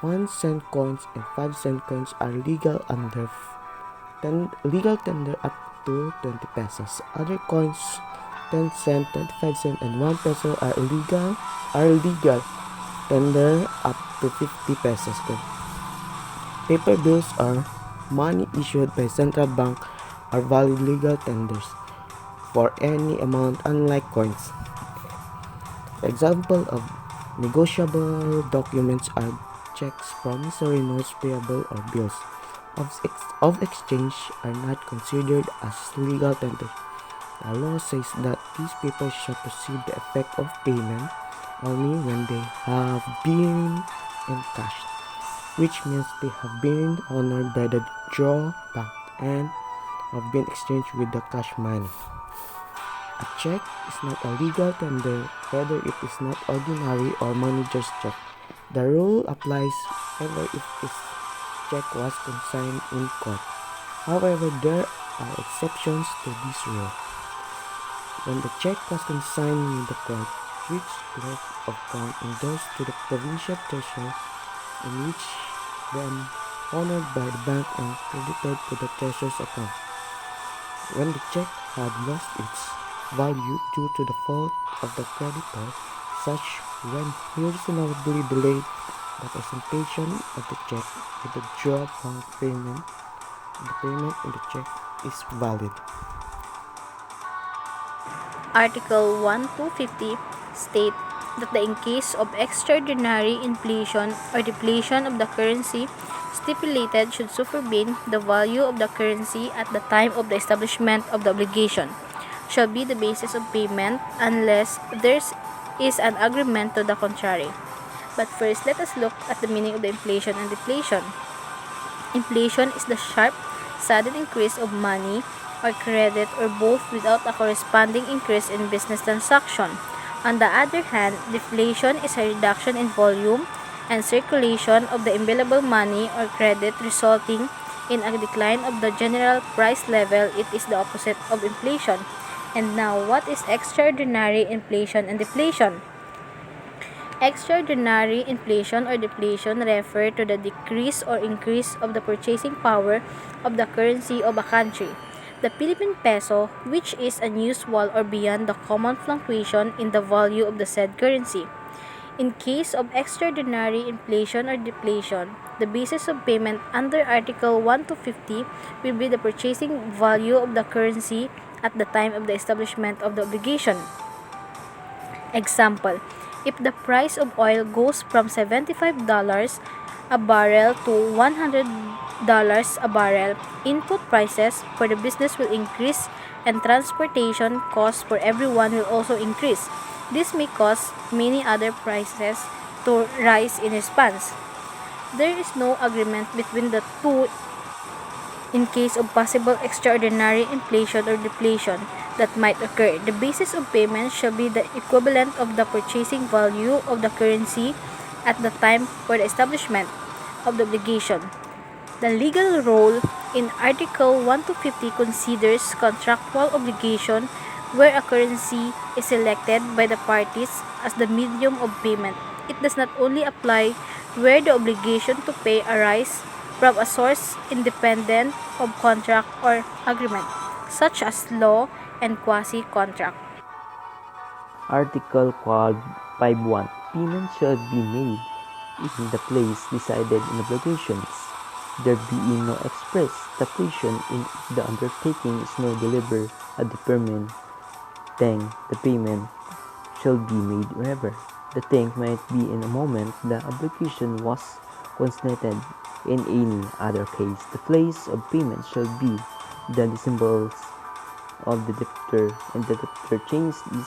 1-cent coins and 5-cent coins are legal under legal tender up to 20 pesos. Other coins, 10 cent, 25 cent, and 1 peso are legal tender up to 50 pesos. Paper bills or money issued by central bank are valid legal tenders for any amount, unlike coins. Example of negotiable documents are checks, promissory notes, payable, or bills of exchange are not considered as legal tender. The law says that these papers shall precede the effect of payment only when they have been encashed, which means they have been honored by the draw bank and have been exchanged with the cash money. A check is not a legal tender whether it is not ordinary or manager's check. The rule applies ever if this check was consigned in court. However, there are exceptions to this rule. When the check was consigned in the court, which clerk of court endorsed to the provincial treasurer, in which then honored by the bank and credited to the treasurer's account. When the check had lost its value due to the fault of the creditor, such when he reasonably delayed the presentation of the check with the draw bank payment, the payment in the check is valid. Article 1250 state that in case of extraordinary inflation or depletion of the currency stipulated should supervene, the value of the currency at the time of the establishment of the obligation shall be the basis of payment unless there is an agreement to the contrary. But first, let us look at the meaning of the inflation and deflation. Inflation is the sharp, sudden increase of money or credit or both without a corresponding increase in business transaction. On the other hand, deflation is a reduction in volume and circulation of the available money or credit resulting in a decline of the general price level. It is the opposite of inflation. And now, what is extraordinary inflation and deflation? Extraordinary inflation or deflation refer to the decrease or increase of the purchasing power of the currency of a country. The Philippine peso, which is unusual or beyond the common fluctuation in the value of the said currency. In case of extraordinary inflation or deflation, the basis of payment under Article 1250 will be the purchasing value of the currency at the time of the establishment of the obligation. Example, if the price of oil goes from $75 a barrel to $100 a barrel, input prices for the business will increase and transportation costs for everyone will also increase. This may cause many other prices to rise in response. There is no agreement between the two in case of possible extraordinary inflation or deflation that might occur. The basis of payment shall be the equivalent of the purchasing value of the currency at the time for the establishment of the obligation. The legal role in Article 1250 considers contractual obligation where a currency is selected by the parties as the medium of payment. It does not only apply where the obligation to pay arises from a source independent of contract or agreement, such as law and quasi-contract. Article 51. Payment shall be made in the place decided in obligations, there being no express stipulation in the undertaking is no deliver a determined thing, the payment shall be made wherever. The thing might be in a moment the obligation was consummated. In any other case, the place of payment shall be the symbols of the debtor, and the debtor changes his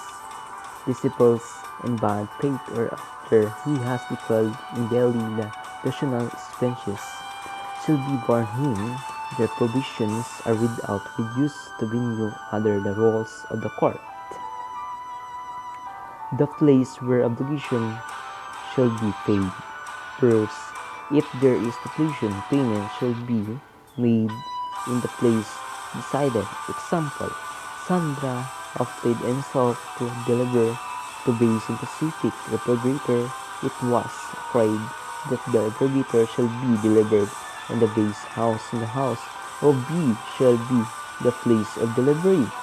disciples in bad faith or after he has declared in daily the rational expenses shall be borne him. Their provisions are without reduce to venue under the rules of the court. The place where obligation shall be paid. First, if there is obligation, payment shall be made in the place decided. Example, Sandra opted himself to deliver to base in Pacific. The operator, it was afraid that the interpreter shall be delivered, and the base house in the house of B shall be the place of delivery.